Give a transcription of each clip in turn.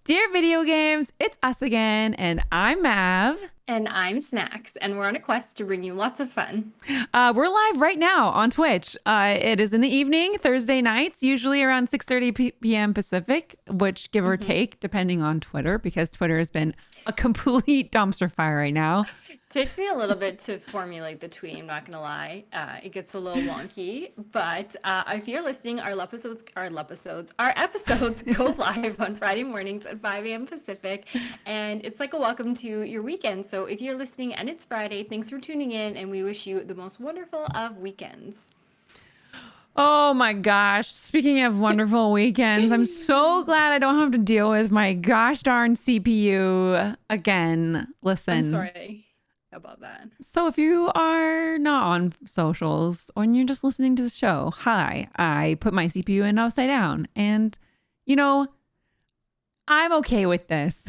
Dear Video Games, it's us again, and I'm Mav. And I'm Snacks, and we're on a quest to bring you lots of fun. We're live right now on Twitch. It is in the evening, Thursday nights, usually around 6:30 p.m. Pacific, which give or take, depending on Twitter, because Twitter has been a complete dumpster fire right now. Takes me a little bit to formulate the tweet, I'm not gonna lie. It gets a little wonky, but if you're listening, our episodes go live on Friday mornings at 5 a.m. Pacific, and it's like a welcome to your weekend. So if you're listening and it's Friday, thanks for tuning in, and we wish you the most wonderful of weekends. Oh my gosh. Speaking of wonderful weekends, I'm so glad I don't have to deal with my gosh darn CPU again. Listen. I'm sorry about that. So if you are not on socials or you're just listening to the show, hi, I put my CPU in upside down and, you know, I'm okay with this.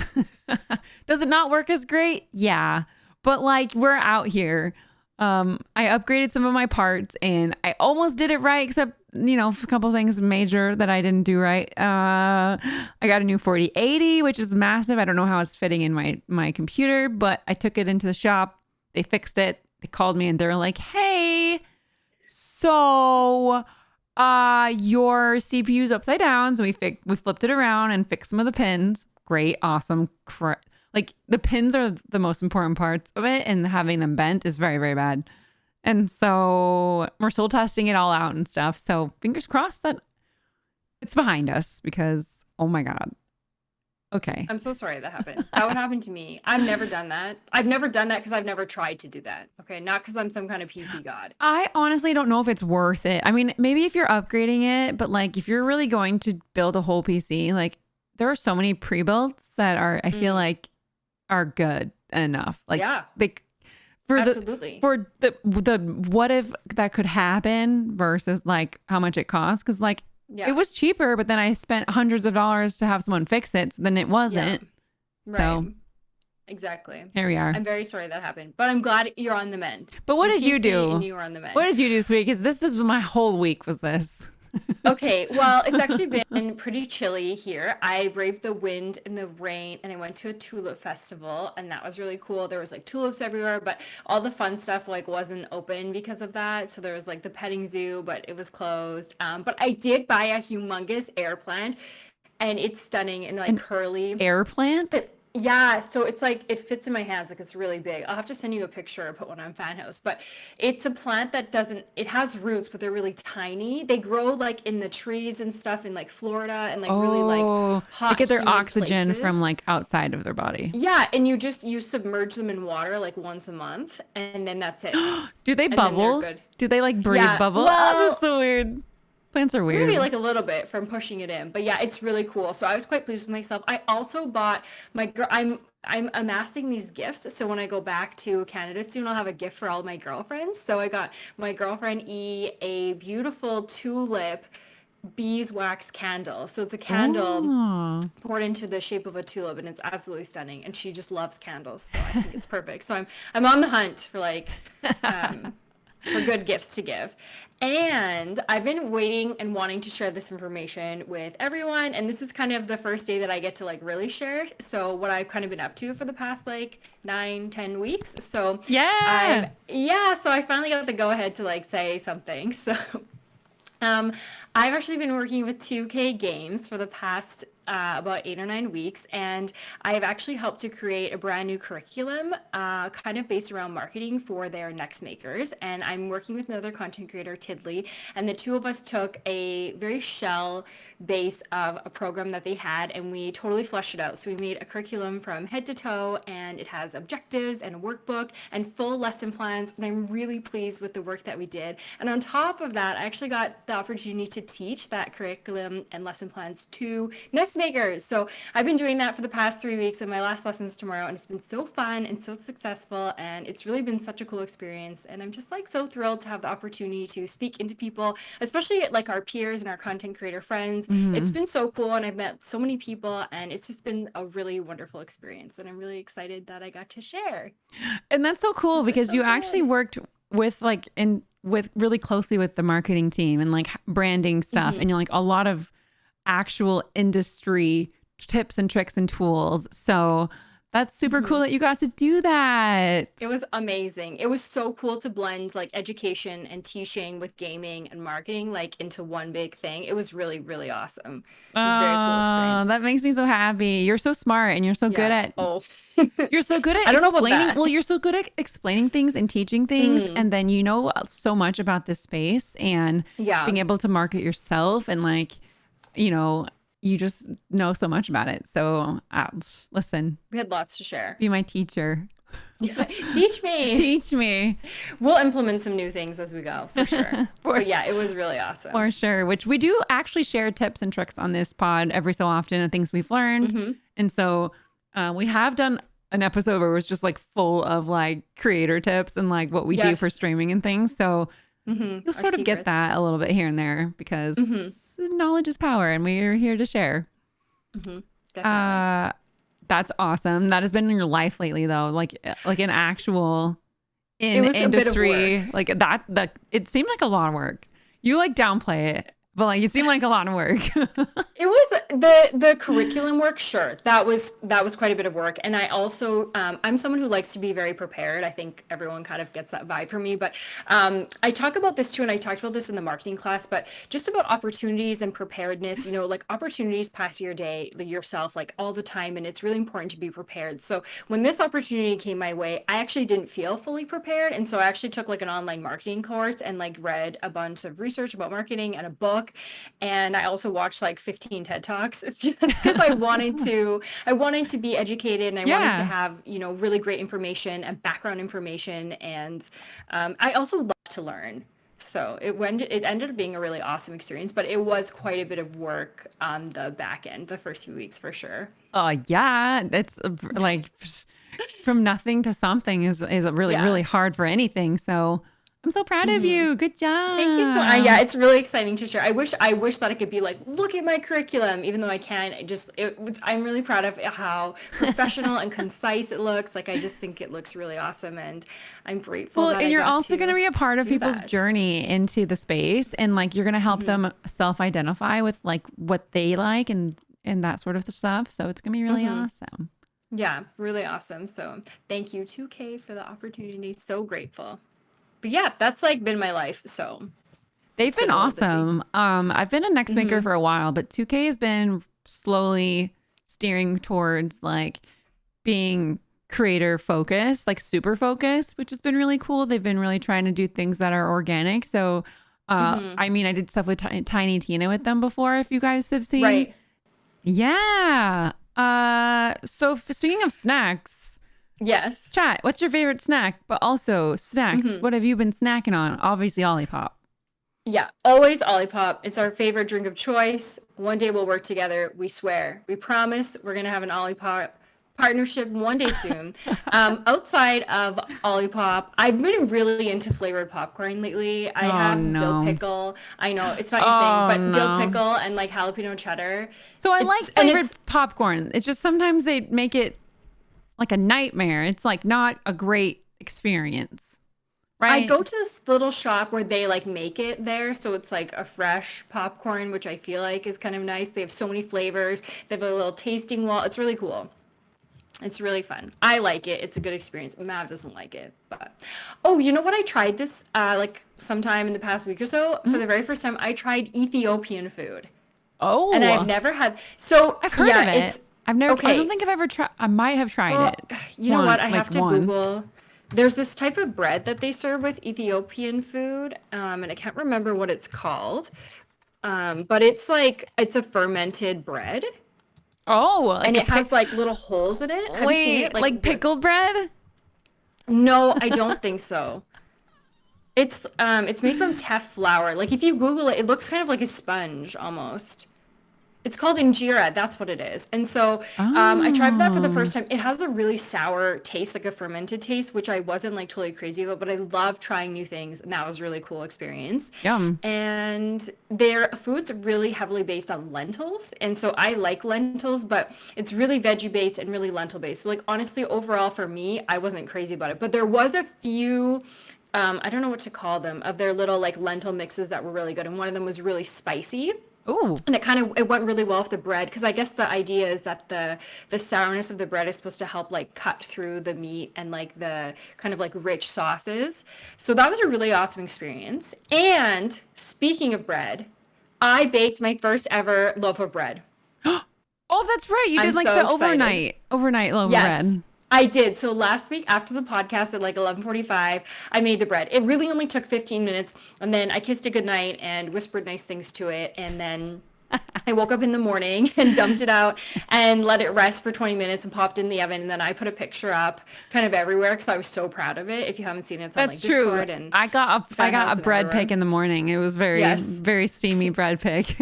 Does it not work as great? Yeah. But like we're out here. I upgraded some of my parts and I almost did it right, except, you know, a couple things major that I didn't do right. I got a new 4080, which is massive. I don't know how it's fitting in my computer, but I took it into the shop. They fixed it. They called me and they're like, hey, so your CPU's upside down. So we flipped it around and fixed some of the pins. Great, awesome. Like the pins are the most important parts of it, and having them bent is very, very bad. And so we're still testing it all out and stuff. So fingers crossed that it's behind us because, oh my God. Okay. I'm so sorry that happened. That would happen to me. I've never done that. I've never done that because I've never tried to do that. Okay. Not because I'm some kind of PC god. I honestly don't know if it's worth it. I mean, maybe if you're upgrading it, but like if you're really going to build a whole PC, like there are so many pre-builds that are, I feel like, are good enough. Like, yeah. Absolutely. For the what if that could happen versus like how much it costs. Cause like it was cheaper, but then I spent hundreds of dollars to have someone fix it. So then it wasn't. Yeah. Right. So, exactly. Here we are. I'm very sorry that happened, but I'm glad you're on the mend. But what did you do? And you were on the mend. What did you do this week? Cause this was my whole week was this. Okay, well, it's actually been pretty chilly here. I braved the wind and the rain and I went to a tulip festival and that was really cool. There was like tulips everywhere, but all the fun stuff like wasn't open because of that. So there was like the petting zoo, but it was closed. But I did buy a humongous air plant and it's stunning and like curly. Air plant? Yeah, so it's like it fits in my hands, like it's really big. I'll have to send you a picture or put one on Fan House, but it's a plant that it has roots, but they're really tiny. They grow like in the trees and stuff in like Florida and like really like hot, they get their oxygen places. from like outside of their body. Yeah, and you submerge them in water like once a month, and then that's it. Do they bubble? Do they like breathe bubble? Well, oh, that's so weird. Plants are weird. Maybe like a little bit from pushing it in, but yeah, it's really cool. So I was quite pleased with myself. I also bought my girl. I'm amassing these gifts. So when I go back to Canada soon, I'll have a gift for all my girlfriends. So I got my girlfriend E a beautiful tulip beeswax candle. So it's a candle poured into the shape of a tulip, and it's absolutely stunning. And she just loves candles, so I think it's perfect. So I'm on the hunt for like. For good gifts to give. And I've been waiting and wanting to share this information with everyone. And this is kind of the first day that I get to like really share. So what I've kind of been up to for the past like 9-10 weeks. So so I finally got the go ahead to like say something. So I've actually been working with 2K Games for the past about 8 or 9 weeks, and I've actually helped to create a brand new curriculum kind of based around marketing for their next makers. And I'm working with another content creator, Tidley, and the two of us took a very shell base of a program that they had and we totally fleshed it out. So we made a curriculum from head to toe, and it has objectives and a workbook and full lesson plans, and I'm really pleased with the work that we did. And on top of that, I actually got the opportunity to teach that curriculum and lesson plans to next makers. So I've been doing that for the past 3 weeks, and my last lesson's tomorrow, and it's been so fun and so successful, and it's really been such a cool experience. And I'm just like so thrilled to have the opportunity to speak into people, especially like our peers and our content creator friends. It's been so cool, and I've met so many people, and it's just been a really wonderful experience, and I'm really excited that I got to share. And that's so cool because you actually worked with like with really closely with the marketing team and like branding stuff, and you're like a lot of actual industry tips and tricks and tools. So that's super cool that you got to do that. It was amazing. It was so cool to blend like education and teaching with gaming and marketing like into one big thing. It was really, really awesome. It was a very cool Oh, experience. that makes me so happy. You're so smart and Yeah. Oh, you're so good at I don't know about explaining. that. Well, you're so good at explaining things and teaching things. Mm, And then you know so much about this space and yeah, being able to market yourself and like, you know, you just know so much about it. So listen, we had lots to share. be my teacher. Yeah. Teach me. Teach me We'll implement some new things as we go for sure. for, But yeah, it was really awesome. for sure, which we do actually share tips and tricks on this pod every so often and things we've learned. And so we have done an episode where it was just like full of like creator tips and like what we do for Yes. streaming and things. So you'll Our sort of get secrets. that a little bit here and there because knowledge is power and we are here to share. Definitely. That's awesome. That has been in your life lately though, like an actual It in was a bit of industry work. like that it seemed like a lot of work. You like downplay it, but like it seemed like a lot of work. It was the curriculum work, sure. That was quite a bit of work. And I also I'm someone who likes to be very prepared. I think everyone kind of gets that vibe from me. But I talk about this too, and I talked about this in the marketing class, but just about opportunities and preparedness, like opportunities pass your day, yourself, like all the time, and it's really important to be prepared. So when this opportunity came my way, I actually didn't feel fully prepared. And so I actually took like an online marketing course and like read a bunch of research about marketing and a book. And I also watched like 15 TED Talks. It's just because I wanted to be educated and I wanted to Yeah. have, really great information and background information. And I also love to learn. So it ended up being a really awesome experience, but it was quite a bit of work on the back end, the first few weeks for sure. Oh yeah, it's like from nothing to something is really Yeah. really hard for anything. So I'm so proud of you. Good Thank you so much. Yeah, job. it's really exciting to share. I wish that I could be like, look at my curriculum, even though I can't. I'm really proud of how professional and concise it looks. Like I just think it looks really awesome, and I'm grateful Well, that and I you're got also going to to be a part of do people's that. journey into the space, and like you're going to help them self-identify with like what they like and that sort of stuff. So it's going to be really awesome. Yeah, really awesome. So thank you, 2K, for the opportunity. So grateful. But yeah, that's like been my life. So They've it's been been a little busy. awesome. I've been a next maker for a while, but 2K has been slowly steering towards like being creator focused, like super focused, which has been really cool. They've been really trying to do things that are organic. So, I mean, I did stuff with Tiny Tina with them before. If you guys have seen, Right. yeah. So speaking of snacks, Yes. chat. What's your favorite snack? But also snacks. What have you been snacking on? Obviously, Olipop. Yeah, always Olipop. It's our favorite drink of choice. One day we'll work together. We swear. We promise we're gonna have an Olipop partnership one day soon. Outside of Olipop, I've been really into flavored popcorn lately. I Oh have dill no. pickle. I know it's not your thing, Oh but dill no. pickle and like jalapeno cheddar. So I like flavored It's popcorn. It's just sometimes they make it like a nightmare. It's like not a great experience, I right? go to this little shop where they like make it there, so it's like a fresh popcorn, which I feel like is kind of nice. They have so many flavors. They have a little tasting wall. It's really cool. It's really fun. I like it. It's a good experience. Mav doesn't like it, but oh, you know what? I tried this like sometime in the past week or so. For the very first time, I tried Ethiopian food, and I've Oh, never had. So I've heard of yeah, it. it's I've never, I don't okay. think I've ever tried, I might have tried Well, it you know what? I like have to once. Google. There's this type of bread that they serve with Ethiopian food, and I can't remember what it's called. But it's a fermented bread, Oh, and like a it has like little holes in it. Have you seen it? wait, Like like what? pickled bread? No, I don't think so. It's made from teff flour. Like if you Google it, it looks kind of like a sponge almost. It's called injera. That's what it is. And so I tried that for the Oh, first time. It has a really sour taste, like a fermented taste, which I wasn't like totally crazy about, but I love trying new things, and that was a really cool experience. yum. And their food's really heavily based on lentils. And so I like lentils, but it's really veggie based and really lentil based. So like honestly, overall for me, I wasn't crazy about it. But there was a few I don't know what to call them, of their little like lentil mixes that were really good. And one of them was really spicy. Oh, And it went really well with the bread because I guess the idea is that the sourness of the bread is supposed to help like cut through the meat and like the kind of like rich sauces. So that was a really awesome experience. And speaking of bread, I baked my first ever loaf of bread. oh, that's right. You I'm did like so the excited. overnight loaf of Yes, bread. I did. So last week after the podcast at like 11:45, I made the bread. It really only took 15 minutes, and then I kissed it goodnight and whispered nice things to it, and then I woke up in the morning and dumped it out and let it rest for 20 minutes and popped it in the oven. And then I put a picture up kind of everywhere because I was so proud of it. If you haven't seen it, it's on like That's true. Discord and I got House a and bread pick everywhere. in the morning. It was Yes, very steamy bread pick.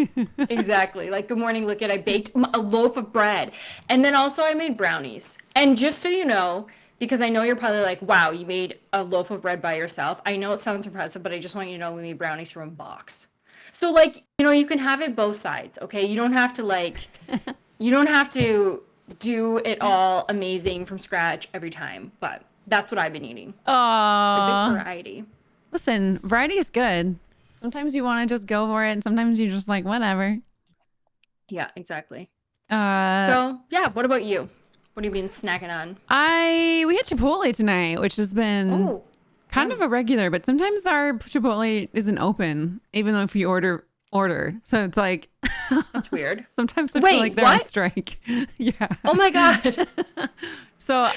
exactly. Like, good morning, look at I baked a loaf of bread. And then also I made brownies. And just so you know, because I know you're probably like, wow, you made a loaf of bread by yourself. I know it sounds impressive, but I just want you to know we made brownies from a box. So like, you can have it both sides, okay? You don't have to do it all amazing from scratch every time, but that's what I've been eating. A bit Aw. variety. Listen, variety is good. Sometimes you want to just go for it, and sometimes you just like whatever. Yeah, exactly. Uh, So, yeah, what about you? What have you been snacking on? we had Chipotle tonight, which has been Oh, kind of yum. a regular, but sometimes our Chipotle isn't open, even though if you order. So it's like That's weird. sometimes I feel like Wait, they're on what? strike. Yeah. Oh my God. So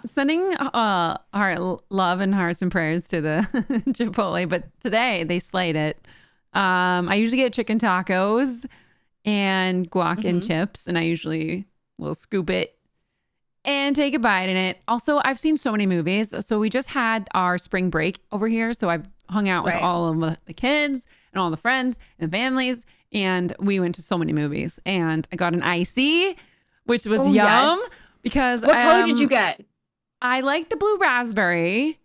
sending love and hearts and prayers to the Chipotle, but today they slayed it. I usually get chicken tacos and guac and hmm chips, and I usually will scoop it and take a bite in it. Also, I've seen so many movies. So we just had our spring break over here. So I've hung out with Right. all of the kids and all the friends and families. And we went to so many movies. And I got an icy, which was Oh, yum yes. because What color did you get? I like the blue raspberry,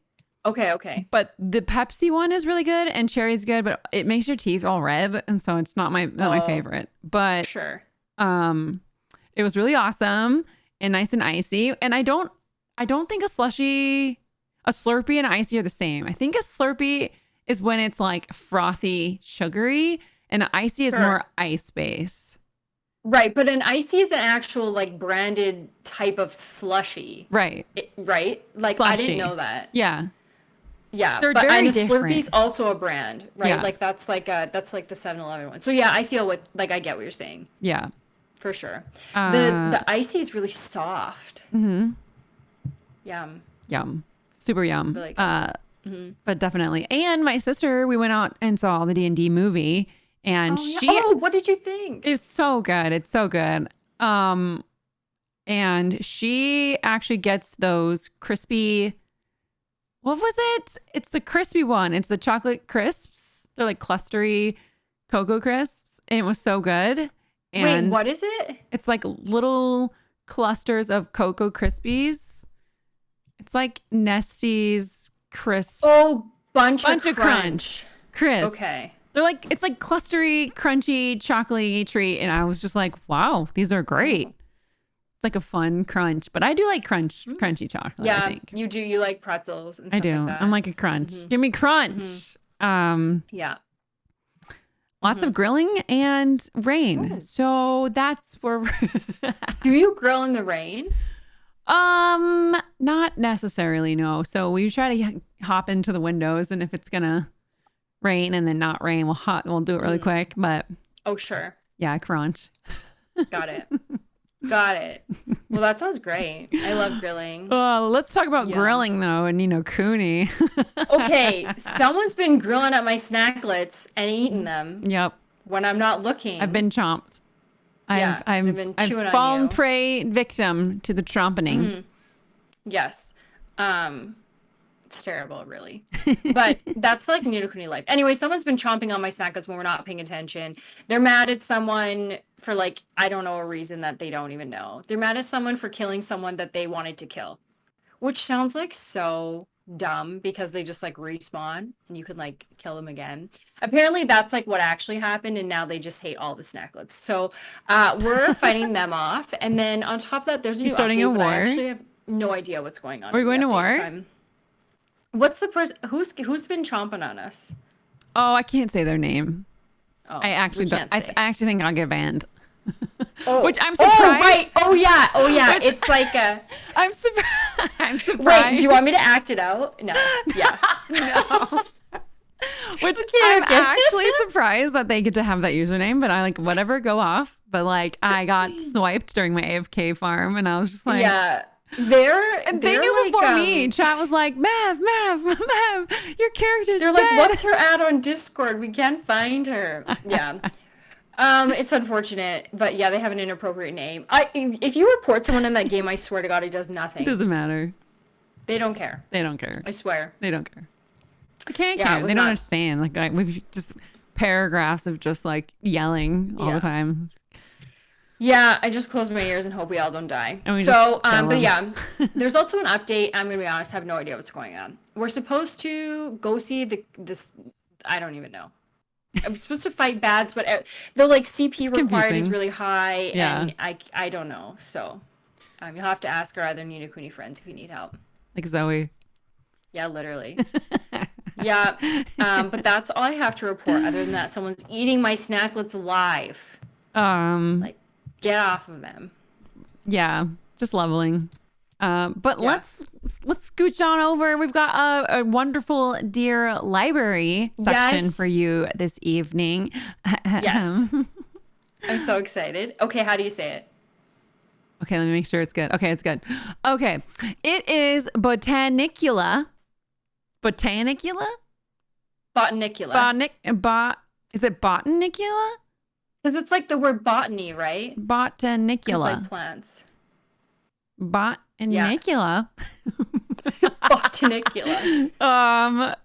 Okay, okay. but the Pepsi one is really good and cherry's good, but it makes your teeth all red. And so it's not my Oh, favorite. But sure. um it was really awesome and nice and icy. And I don't think a Slurpee and icy are the same. I think a Slurpee is when it's like frothy, sugary, and an icy is more Sure. ice based. Right, but an icy is an actual like branded type of slushy, Right. right? Like I didn't know Slushy. that. Yeah. Yeah, They're but and very a Slurpee's different. also a brand, right? Yeah. Like that's like the 7-Eleven one. So yeah, I feel what like I get what you're saying Yeah. for sure. Uh The icy is really soft. mhm. Yum. Yum. Super yum. Really good. hmm But definitely. And my sister, we went out and saw the D&D movie and Oh yeah. she Oh, what did you think? is so good. It's so good. Um and she actually gets those crispy, what was it? It's the crispy one. It's the chocolate crisps. They're like clustery cocoa crisps. And it was so good. Wait, And what is it? it's like little clusters of cocoa crispies. It's like Nestle's crisp Oh, bunch of bunch of crunch. crisps. Okay. They're like it's like clustery, crunchy, chocolatey treat, and I was just like, wow, these are great. Oh. It's like a fun crunch, but I do like Mm. crunchy chocolate. I Yeah, think you do. You like pretzels and I stuff like do. I'm that. like a crunch. hmm Give me hmm crunch. Yeah. Lots hmm of grilling and rain. Oh. So that's where. Do you grill in the rain? Not necessarily. No. So we try to hop into the windows, and if it's gonna rain and then not rain, we'll do it really Mm. quick. But Oh, sure. yeah, crunch. Got it. Got it. Well, that sounds great. I love grilling. Let's talk about Yum. grilling though, and Cooney. Okay, someone's been grilling at my snacklets and eating them Yep, when I'm not I've looking. been chomped. Yeah, they've been I've chewing on fallen you. prey victim to the trompening. Yes. Um, it's terrible, really. But that's like new to Kuni life. Anyway, someone's been chomping on my snacklets when we're not paying attention. They're mad at someone for like, I don't know, a reason that they don't even know. They're mad at someone for killing someone that they wanted to kill, which sounds like so dumb because they just like respawn and you can like kill them again. Apparently that's like what actually happened and now they just hate all the snacklets. So we're fighting them off. And then on top of that, there's a You're new starting a update, but I war. actually have no idea what's going on Are we in the going to update. If war? I'm What's the person who's been chomping on us? Oh, I can't say their name. Oh, I actually we don't. can't I say. actually think I'll get banned. Oh, Which I'm surprised. Oh, right. Oh, yeah. Oh, yeah. Which- It's like a. I'm surprised. I'm surprised. Wait, do you want me to act it out? No. Yeah. No. Which Okay, I'm okay. actually surprised that they get to have that username, but I like whatever, go off. But like I got swiped during my AFK farm and I was just like, Yeah. and they They're knew like, before me. Chat was like, Mav, your character's they're dead. like, what's her ad on Discord? We can't find her. Yeah. It's unfortunate, but yeah, they have an inappropriate name. If you report someone in that game, I swear to God, it does nothing. It doesn't matter. They don't care. They don't care. I swear. They don't care. They can't Yeah, it care. was They don't not- understand. Like we've just paragraphs of just like yelling all Yeah. the time. Yeah, I just close my ears and hope we all don't die. And we So, just kill but 'em. yeah, there's also an update. I'm gonna be honest, I have no idea what's going on. We're supposed to go see this. I don't even know. I'm supposed to fight bads, but the like CP It's required is confusing. really high, Yeah. and I don't know. So, you'll have to ask our other Nina Kuni friends if you need help. Like Zoe. Yeah, literally. Yeah, but that's all I have to report. Other than that, someone's eating my snacklets alive. Like, get off of them. Yeah, just leveling. But Yeah. let's scooch on over. We've got a wonderful dear library section Yes. for you this evening. Yes. I'm so excited. Okay, how do you say it? Okay, let me make sure it's good. Okay, it's good. Okay, it is Botanicula. Botanicula? Botanicula. Is it Botanicula? Because it's like the word botany, right? It's Botanicula. like plants. Botanicula. Botanicula.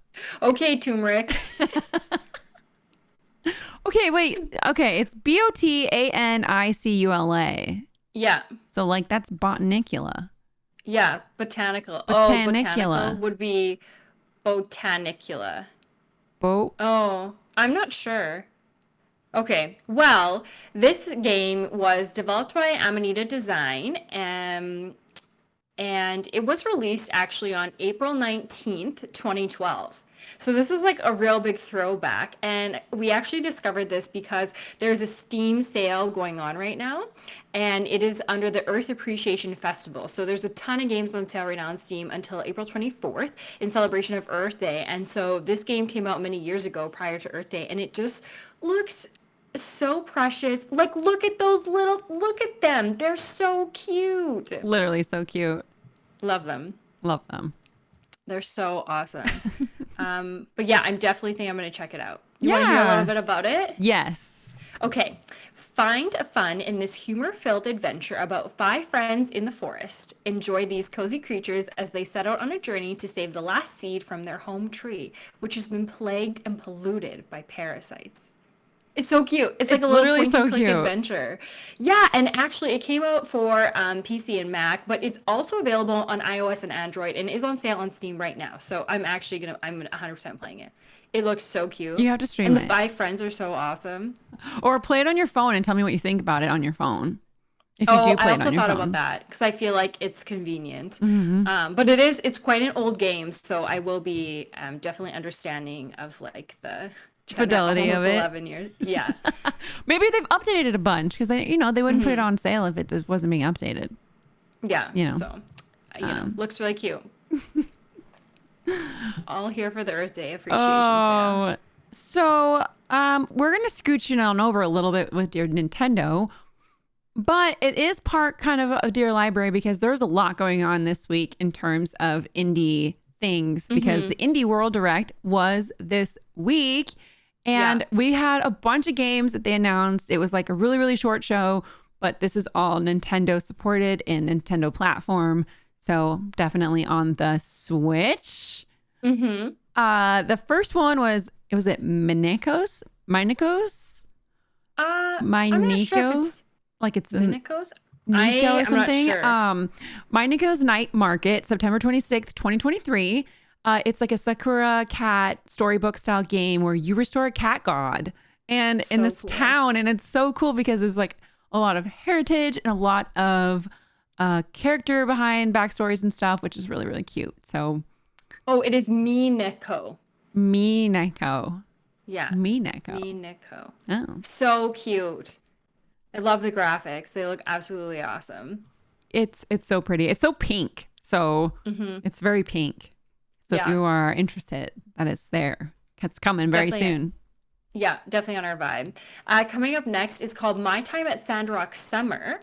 Okay, turmeric. Okay, wait. Okay, it's Botanicula. Yeah. So like that's Botanicula. Yeah. Botanical. Oh, Botanicula. botanical would be Botanicula. Boat. Oh, I'm not sure. Okay, well, this game was developed by Amanita Design, and it was released actually on April 19th, 2012. So this is like a real big throwback, and we actually discovered this because there's a Steam sale going on right now, and it is under the Earth Appreciation Festival. So there's a ton of games on sale right now on Steam until April 24th in celebration of Earth Day. And so this game came out many years ago prior to Earth Day, and it just looks so precious. Like, look at them. They're so cute. Literally so cute. Love them. Love them. They're so awesome. But yeah, I'm definitely think I'm going to check it out. You want to hear a little bit about it? Yes. Okay. Find fun in this humor-filled adventure about 5 friends in the forest. Enjoy these cozy creatures as they set out on a journey to save the last seed from their home tree, which has been plagued and polluted by parasites. It's so cute. It's like It's a little literally point so and click cute. adventure. Yeah, and actually it came out for PC and Mac, but it's also available on iOS and Android and is on sale on Steam right now. So I'm 100% playing it. It looks so cute. You have to stream and the it. 5 friends are so awesome. Or play it on your phone and tell me what you think about it on your phone. If you Oh, do play I it also on your thought phone. about that because I feel like it's convenient. Mm-hmm. But it's quite an old game, so I will be definitely understanding of like the Fidelity of almost it. 11 years. Yeah. Maybe they've updated it a bunch because they wouldn't put it on sale if it just wasn't being updated. Yeah. You know. So, looks really cute. All here for the Earth Day appreciation sale. Oh, so we're gonna scooch it on over a little bit with Dear Nintendo, but it is part kind of a Dear Library because there's a lot going on this week in terms of indie things because the Indie World Direct was this week. And we had a bunch of games that they announced. It was like a really, really short show, but this is all Nintendo supported and Nintendo platform. So definitely on the Switch. The first one was it Minekos? Minekos? I'm not sure if it's Like it's Minekos. Nico or I'm something. not sure. Minekos Night Market, September 26th, 2023. It's like a Sakura cat storybook style game where you restore a cat god and in So this cool. town. And it's so cool because there's like a lot of heritage and a lot of character behind backstories and stuff, which is really, really cute. So Oh, it is Mineko. Mineko. Yeah. Mineko. Mineko. Oh. So cute. I love the graphics. They look absolutely awesome. It's so pretty. It's so pink. So it's very pink. So if Yeah. you are interested, that is there. It's coming very Definitely. soon. Yeah, definitely on our vibe. Coming up next is called My Time at Sandrock Summer,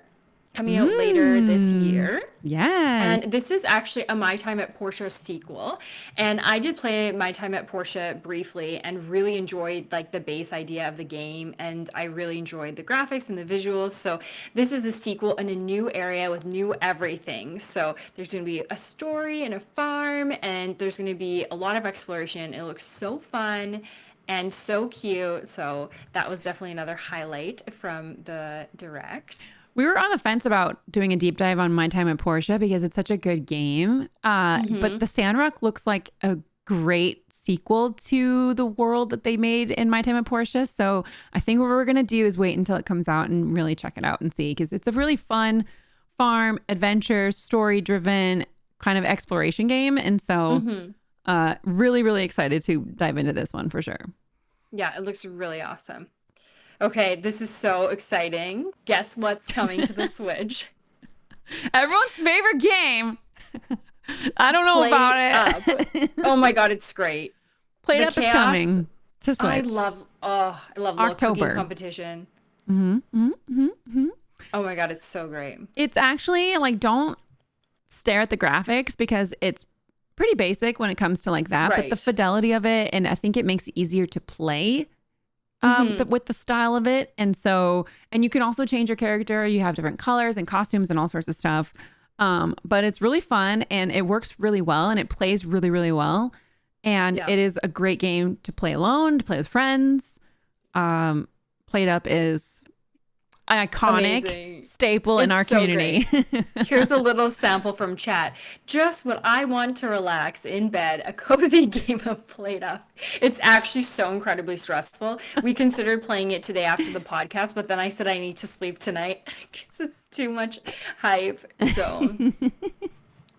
coming out later this year. Yes. And this is actually a My Time at Portia sequel. And I did play My Time at Portia briefly and really enjoyed like the base idea of the game. And I really enjoyed the graphics and the visuals. So this is a sequel in a new area with new everything. So there's going to be a story and a farm, and there's going to be a lot of exploration. It looks so fun and so cute. So that was definitely another highlight from the direct. We were on the fence about doing a deep dive on My Time at Portia because it's such a good game. But the Sandrock looks like a great sequel to the world that they made in My Time at Portia. So I think what we're going to do is wait until it comes out and really check it out and see, because it's a really fun farm, adventure, story-driven kind of exploration game. And so really, really excited to dive into this one for sure. Yeah, it looks really awesome. Okay, this is so exciting. Guess what's coming to the Switch? Everyone's favorite game. I don't know about it. Oh my God, it's great. Plate Up is coming to Switch. I love little cooking competition. Oh my God, it's so great. It's actually like, don't stare at the graphics because it's pretty basic when it comes to like that, but the fidelity of it, and I think it makes it easier to play with the style of it. And you can also change your character. You have different colors and costumes and all sorts of stuff. But it's really fun and it works really well and it plays really, really well. And it is a great game to play alone, to play with friends. Plate Up is an iconic staple in our community. Here's a little sample from chat. Just what I want to relax in bed, a cozy game of Plate Up. It's actually so incredibly stressful. We considered playing it today after the podcast, but then I said I need to sleep tonight because it's too much hype. So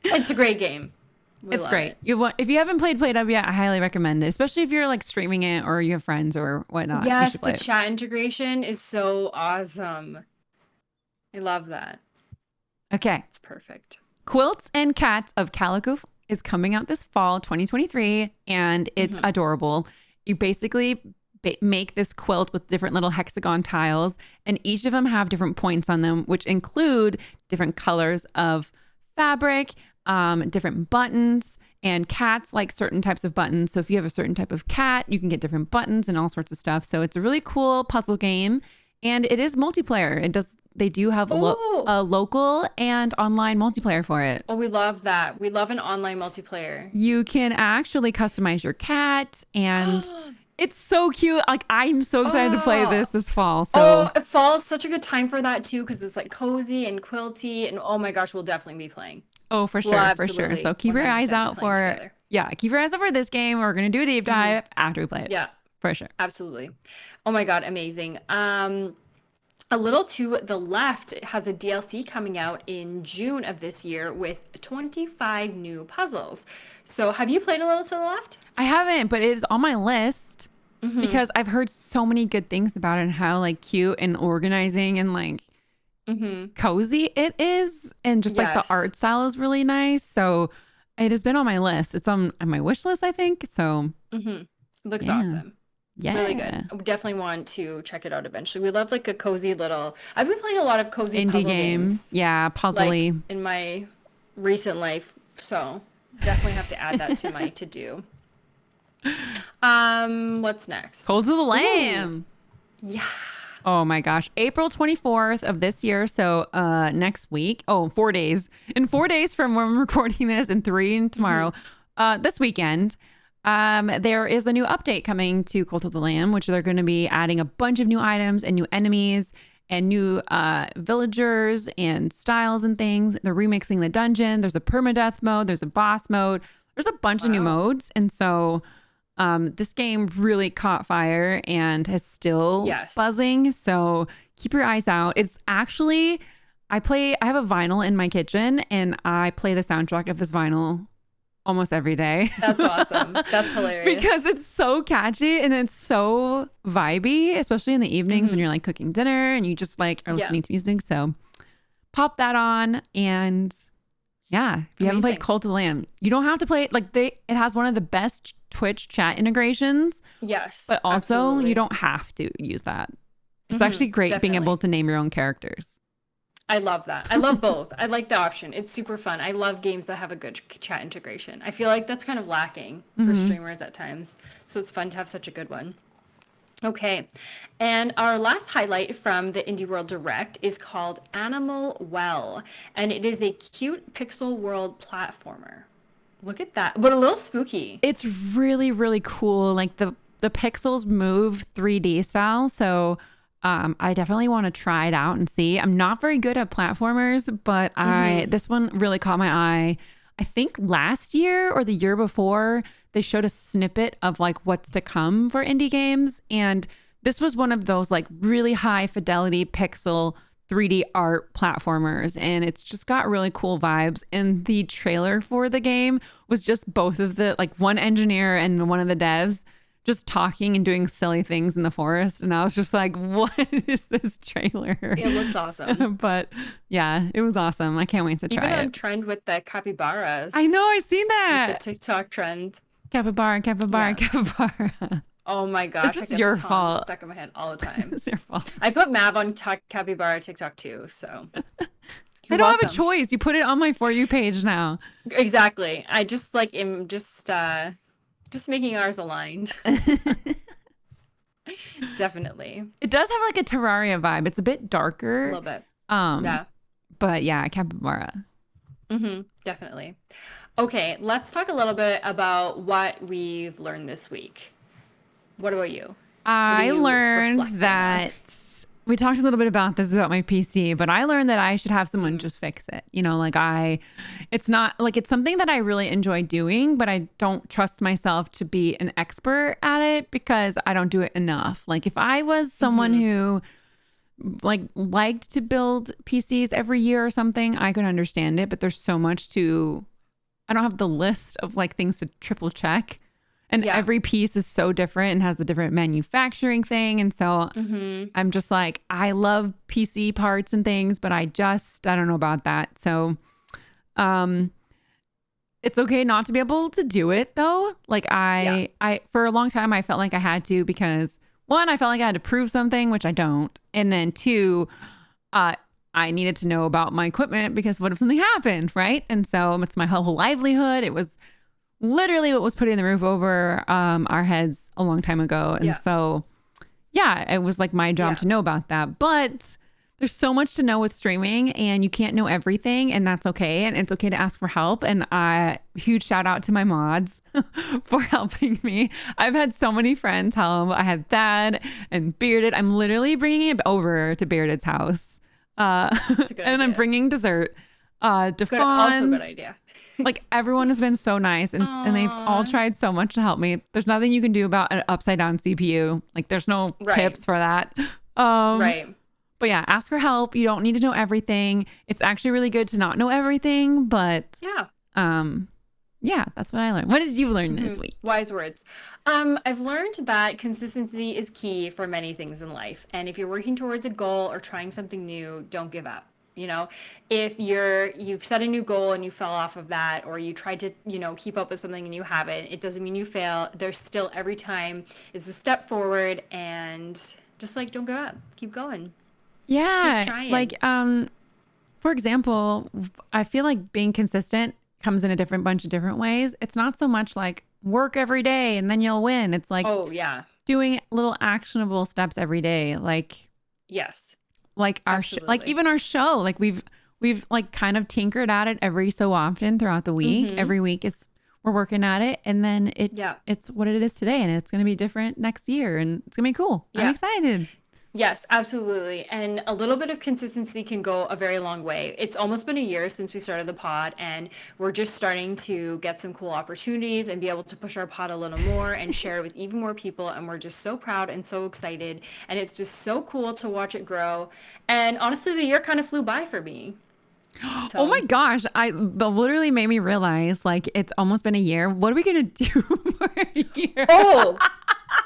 it's a great game. It's great. If you haven't played Plate Up yet, I highly recommend it, especially if you're like streaming it or you have friends or whatnot. Yes, the chat integration is so awesome. I love that. Okay. It's perfect. Quilts and Cats of Calico is coming out this fall, 2023, and it's adorable. You basically make this quilt with different little hexagon tiles, and each of them have different points on them, which include different colors of fabric, different buttons, and cats like certain types of buttons. So if you have a certain type of cat, you can get different buttons and all sorts of stuff. So it's a really cool puzzle game, and it is multiplayer. They do have a local and online multiplayer for it. Oh, we love that. We love an online multiplayer. You can actually customize your cat, and it's so cute. Like, I'm so excited to play this fall. So fall is such a good time for that too, because it's like cozy and quilty, and oh my gosh, we'll definitely be playing. Oh, for sure, for sure. So keep your eyes out for keep your eyes out for this game. We're gonna do a deep dive after we play it. Yeah, for sure. Absolutely. Oh my God, amazing. A little to the left has a DLC coming out in June of this year with 25 new puzzles. So have you played A Little to the Left? I haven't, but it is on my list because I've heard so many good things about it and how like cute and organizing and like cozy it is. And just like the art style is really nice. So it has been on my list. It's on my wish list, I think. So it looks awesome. Yeah. Really good. I definitely want to check it out eventually. We love like a cozy little... I've been playing a lot of cozy indie puzzle games. Yeah, puzzly. Like, in my recent life. So definitely have to add that to my to-do. What's next? Cult of the Lamb. Ooh. Yeah. Oh my gosh. April 24th of this year. So next week. 4 days. In 4 days from when we're recording this and 3 tomorrow. This weekend. There is a new update coming to Cult of the Lamb, which they're going to be adding a bunch of new items and new enemies and new villagers and styles and things. They're remixing the dungeon. There's a permadeath mode. There's a boss mode. There's a bunch of new modes. And so this game really caught fire and is still buzzing. So keep your eyes out. It's actually, I have a vinyl in my kitchen and I play the soundtrack of this vinyl almost every day. That's awesome. That's hilarious. Because it's so catchy and it's so vibey, especially in the evenings when you're like cooking dinner and you just like are listening to music. So pop that on, and yeah, if you haven't played Cult of the Lamb, you don't have to play it. Like it has one of the best Twitch chat integrations. Yes. But also you don't have to use that. It's actually great being able to name your own characters. I love that. I love both. I like the option. It's super fun. I love games that have a good chat integration. I feel like that's kind of lacking for streamers at times. So it's fun to have such a good one. Okay. And our last highlight from the Indie World Direct is called Animal Well. And it is a cute pixel world platformer. Look at that. But a little spooky. It's really, really cool. Like the pixels move 3D style. So I definitely want to try it out and see. I'm not very good at platformers, but this one really caught my eye. I think last year or the year before, they showed a snippet of like what's to come for indie games. And this was one of those like really high fidelity pixel 3D art platformers. And it's just got really cool vibes. And the trailer for the game was just both of the, like one engineer and one of the devs just talking and doing silly things in the forest. And I was just like, what is this trailer? It looks awesome. But yeah, it was awesome. I can't wait to try it. Even on trend with the capybaras. I know, I've seen that. With the TikTok trend. Capybara. Oh my gosh. This is your fault. Stuck in my head all the time. It's your fault. I put Mav on capybara TikTok too, so. I don't have a choice. You put it on my For You page now. Exactly. I just like am just making ours aligned. Definitely. It does have like a Terraria vibe. It's a bit darker. A little bit. Yeah. But yeah, capybara. Definitely. Okay, let's talk a little bit about what we've learned this week. What about you? I learned that we talked a little bit about this about my PC, but I learned that I should have someone just fix it. You know, like it's not like it's something that I really enjoy doing, but I don't trust myself to be an expert at it because I don't do it enough. Like if I was someone who liked to build PCs every year or something, I could understand it, but there's so much I don't have the list of like things to triple check. And every piece is so different and has the different manufacturing thing. And so I'm just like, I love PC parts and things, but I don't know about that. So it's okay not to be able to do it though. Like I for a long time, I felt like I had to because one, I felt like I had to prove something, which I don't. And then two, I needed to know about my equipment because what if something happened, right? And so it's my whole livelihood. It was literally what was putting the roof over our heads a long time ago. And so, yeah, it was like my job to know about that. But there's so much to know with streaming and you can't know everything and that's okay. And it's okay to ask for help. And huge shout out to my mods for helping me. I've had so many friends help. I had Thad and Bearded. I'm literally bringing it over to Bearded's house. And I'm bringing dessert. Also good idea. Like everyone has been so nice and they've all tried so much to help me. There's nothing you can do about an upside down CPU. Like there's no tips for that. But yeah, ask for help. You don't need to know everything. It's actually really good to not know everything, but yeah, that's what I learned. What did you learn this week? Wise words. I've learned that consistency is key for many things in life. And if you're working towards a goal or trying something new, don't give up. You know, if you've set a new goal and you fell off of that, or you tried to, keep up with something and you haven't, it doesn't mean you fail. There's still every time is a step forward, and just like, don't give up, keep going. Yeah. Keep trying. Like, for example, I feel like being consistent comes in a bunch of different ways. It's not so much like work every day and then you'll win. It's like, doing little actionable steps every day. like our like even our show, like we've like kind of tinkered at it every so often throughout the week. Every week we're working at it, and then it's what it is today, and it's going to be different next year, and it's going to be cool. I'm excited. Yes, absolutely. And a little bit of consistency can go a very long way. It's almost been a year since we started the pod, and we're just starting to get some cool opportunities and be able to push our pod a little more and share it with even more people. And we're just so proud and so excited. And it's just so cool to watch it grow. And honestly, the year kind of flew by for me. Oh my gosh. That literally made me realize like it's almost been a year. What are we going to do for a year? Oh,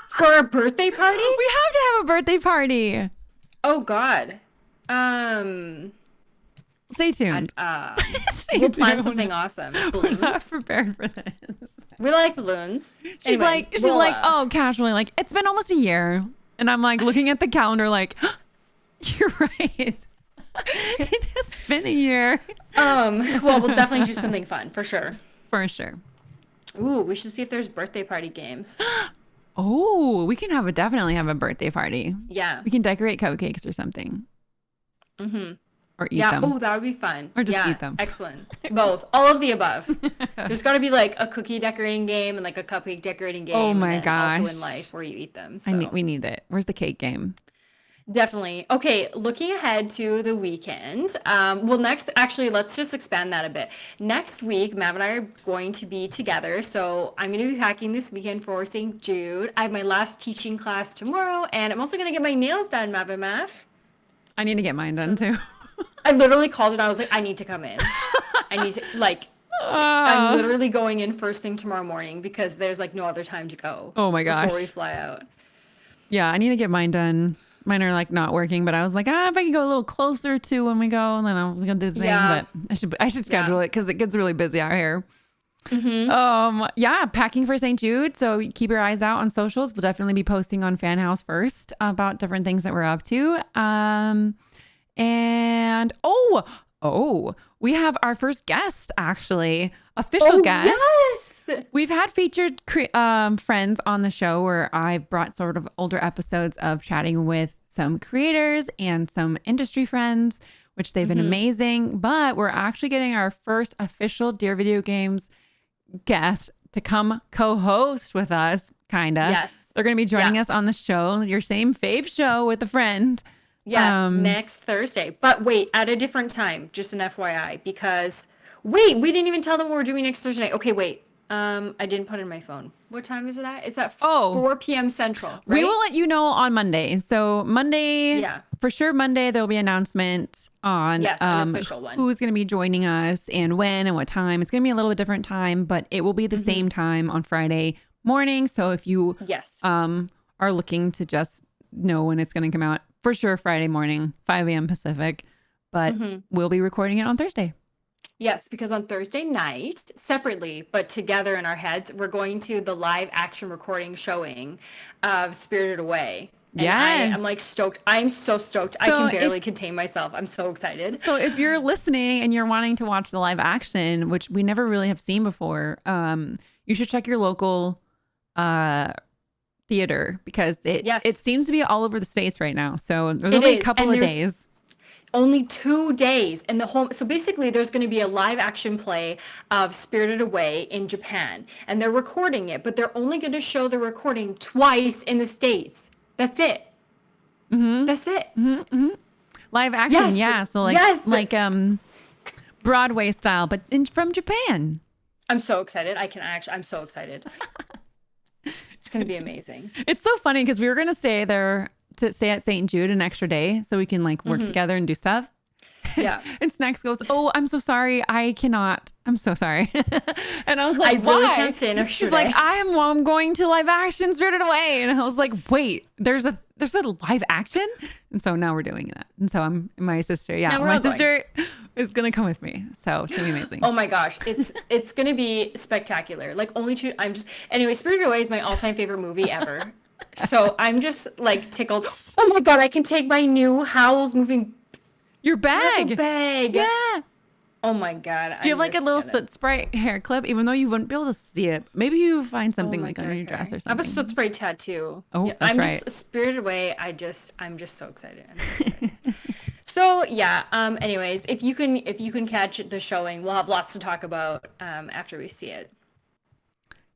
for a birthday party? We have to have a birthday party. Oh God. Um, Stay tuned. we'll plan something awesome. We're not Balloons. prepared for this. We like balloons. She's Anyway, like, oh, casually, like, it's been almost a year. And I'm like looking at the calendar like, you're right. It has been a year. well, we'll definitely do something fun for sure. For sure. Ooh, we should see if there's birthday party games. Oh, we can definitely have a birthday party. Yeah. We can decorate cupcakes or something. Mm-hmm. Or eat them. Oh, that would be fun. Or just eat them. Excellent. Both. All of the above. There's got to be like a cookie decorating game and like a cupcake decorating game. Oh my and gosh. Also in life where you eat them. So. We need it. Where's the cake game? Definitely. Okay, looking ahead to the weekend. Actually, let's just expand that a bit. Next week, Mav and I are going to be together. So I'm going to be packing this weekend for St. Jude. I have my last teaching class tomorrow, and I'm also going to get my nails done, Mav and Mav. I need to get mine done too. I literally called and I was like, I need to come in. I need to, like, I'm literally going in first thing tomorrow morning because there's like no other time to go. Oh my gosh. Before we fly out. Yeah, I need to get mine done. Mine are like not working, but I was like, if I can go a little closer to when we go, and then I'm gonna do the thing. Yeah. But I should schedule it because it gets really busy out here. Mm-hmm. Yeah, packing for St. Jude. So keep your eyes out on socials. We'll definitely be posting on Fan House first about different things that we're up to. And we have our first guest, actually, official guest. Yes. We've had featured friends on the show where I've brought sort of older episodes of chatting with some creators and some industry friends, which they've been amazing. But we're actually getting our first official Dear Video Games guest to come co-host with us, kind of. Yes. They're going to be joining us on the show, your same fave show with a friend. Yes, next Thursday. But wait, at a different time, just an FYI, because we didn't even tell them what we're doing next Thursday night. Okay, wait. I didn't put it in my phone. What time is it at? It's at 4 p.m. Central, right? We will let you know on Monday. So Monday, for sure Monday, there'll be an announcement on an official one. Who's going to be joining us and when and what time. It's going to be a little bit different time, but it will be the same time on Friday morning. So if you are looking to just know when it's going to come out, for sure Friday morning, 5 a.m. Pacific, but we'll be recording it on Thursday. Yes, because on Thursday night, separately, but together in our heads, we're going to the live action recording showing of Spirited Away. And I'm like stoked. I'm so stoked. I can barely contain myself. I'm so excited. So if you're listening and you're wanting to watch the live action, which we never really have seen before, you should check your local theater because it seems to be all over the States right now. So there's only a couple of days. Only 2 days in the whole. So basically, there's going to be a live action play of Spirited Away in Japan, and they're recording it, but they're only going to show the recording twice in the States. That's it. That's it. Live action, yeah. So like Broadway style, but from Japan. I'm so excited. I'm so excited. It's going to be amazing. It's so funny because we were going to stay there. To stay at St. Jude an extra day so we can like work together and do stuff. Yeah. And Snacks goes, "Oh, I'm so sorry. I cannot. I'm so sorry." And I was like, I really can't stay an extra She's day. like, I'm going to live action Spirited Away. And I was like, wait, there's a live action? And so now we're doing that. And so my sister is going to come with me. So it's going to be amazing. Oh my gosh. It's going to be spectacular. Like anyway, Spirited Away is my all-time favorite movie ever. So I'm just like tickled. Oh my God, I can take my new Howl's Moving your bag. Yeah. Oh my God. Do you have like a little soot spray hair clip, even though you wouldn't be able to see it? Maybe you find something like under your dress or something. I have a soot spray tattoo. Oh, yeah, that's right. Just Spirited Away. I'm just so excited. I'm so excited. So yeah. Anyways, if you can catch the showing, we'll have lots to talk about after we see it.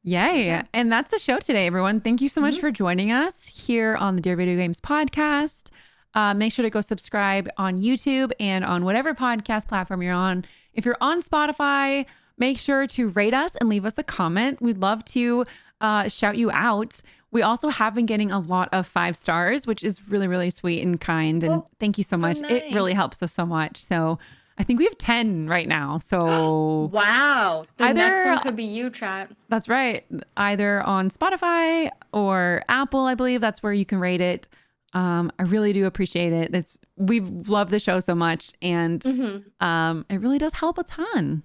Yay. Okay. And that's the show today, everyone. Thank you so much for joining us here on the Dear Video Games podcast. Make sure to go subscribe on YouTube and on whatever podcast platform you're on. If you're on Spotify, make sure to rate us and leave us a comment. We'd love to shout you out. We also have been getting a lot of 5 stars, which is really, really sweet and kind. And thank you so much. Nice. It really helps us so much. So I think we have 10 right now. So Wow. The next either one could be you, chat. that's right, either on Spotify or Apple, I believe that's where you can rate it. I really do appreciate it. We've loved the show so much, and it really does help a ton.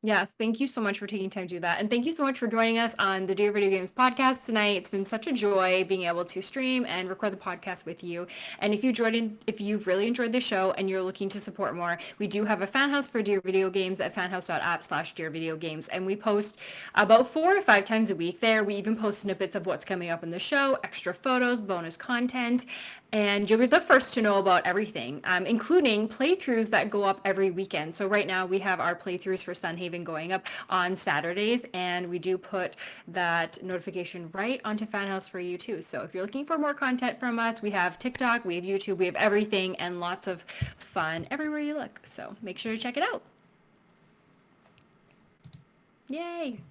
Yes, thank you so much for taking time to do that. And thank you so much for joining us on the Dear Video Games podcast tonight. It's been such a joy being able to stream and record the podcast with you. And if you've really enjoyed the show and you're looking to support more, we do have a fan house for Dear Video Games at fanhouse.app/dearvideogames. And we post about 4 to 5 times a week there. We even post snippets of what's coming up in the show, extra photos, bonus content, and you'll be the first to know about everything, including playthroughs that go up every weekend. So right now we have our playthroughs for Sunhaven going up on Saturdays, and we do put that notification right onto Fanhouse for you too. So if you're looking for more content from us, we have TikTok, we have YouTube, we have everything, and lots of fun everywhere you look. So make sure to check it out. Yay!